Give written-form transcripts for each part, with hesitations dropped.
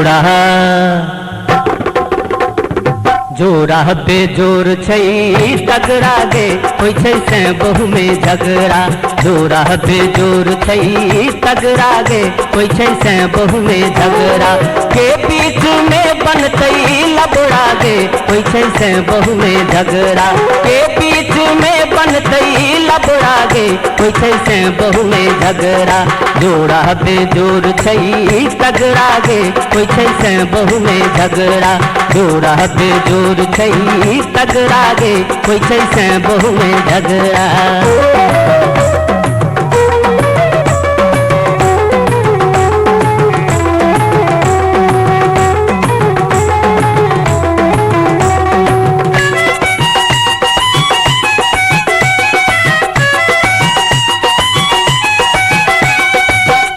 जोड़ा जोड़ा बेजोर छै तगड़ा गे होइ छै से बहु में झगड़ा। जोड़ा बेजोर छै तगड़ा गे होइ छै से बहु में झगड़ा। के बीच में बनतै लबड़ा गे होइ छै से बहु में झगड़ा। के बीच में बनतै लबड़ा गे होइ छै से बहु में झगड़ा। जोड़ा बेजोर छै तगड़ा गे होइ छै से बहु में झगड़ा। जोड़ा बेजोर छै तगड़ा गे होइ छै से बहु में झगड़ा।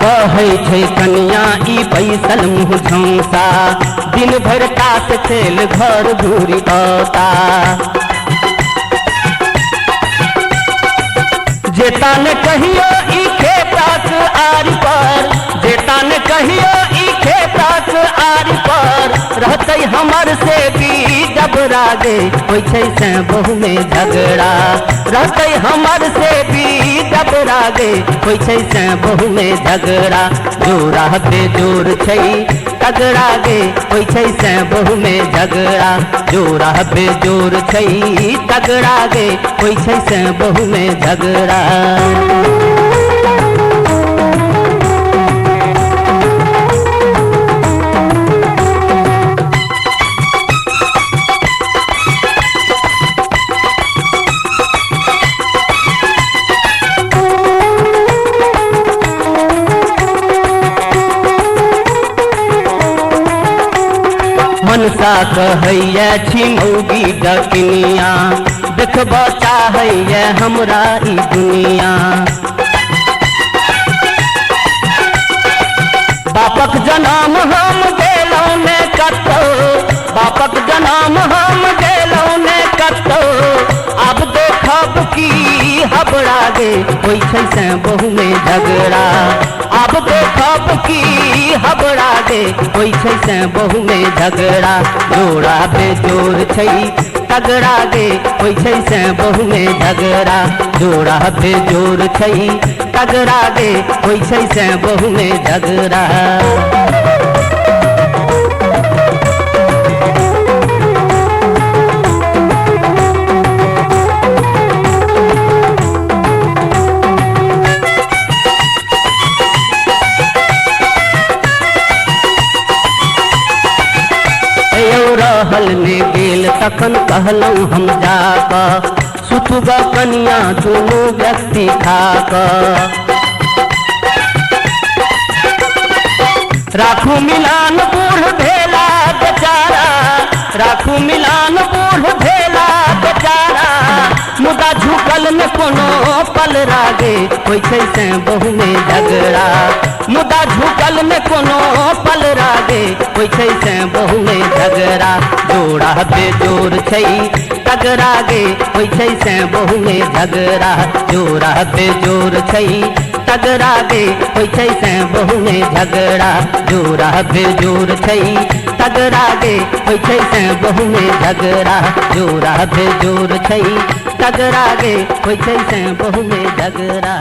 कहै छै कनिया ई बैसल मुँह झौसा। दिन भर ताश खेल घर घूरी औता। जेता न कहियो ई खेतक आरि पर। जेता न कहियो ई खेतक आरि पर। रहतै हमर से भी डबरा गे होइ छै से बहु में झगड़ा। रहतै हमर से भी डबरा गे होइ छै से बहु में झगड़ा। जोड़ा बेजोर छै तगड़ा गे होइ छै से बहु में झगड़ा। जोड़ा बेजोर छै तगड़ा गे होइ छै से बहु में झगड़ा। मनसा कहैया छी मौगी डकनिया। देखबा चाहैया हमरा ई दुनिया। बापक जन्म हम गेलौं ने कतौ। बापक जन्म हम गेलौं ने कतौ। अब देखब की हबड़ा गे होइ छै से बहु में झगड़ा। अब देखब की हबड़ा गे होइ छै से बहु में झगड़ा। जोड़ा बेजोर छै तगड़ा गे होइ छै से बहु में झगड़ा। जोड़ा बेजोर छै तगड़ा गे होइ छै से बहु में झगड़ा। रहल ने गेल तखन कहलौं हम जाक। सुतबा कनिया दुनू व्यक्ति खाक। राखू मिलान बूढ़ भेला बेचारा। राखू मिलान बूढ़ भेला बेचारा। मुदा झुकल में कोनो पल रागे होइ छै से बहु में झगड़ा। मुदा झुकल में कोनो पल रागे होइ छै से बहु में झगड़ा। जोड़ा बेजोर छै तगड़ा गे होइ छै से बहु में झगड़ा। जोड़ा बेजोर छै तगड़ा गे होइ छै से बहु में झगड़ा। जोड़ा बेजोर छै तगड़ा गे होइ छै से बहु में झगड़ा। जोड़ा बेजोर छै तगड़ा गे होइ छै से बहु में झगड़ा।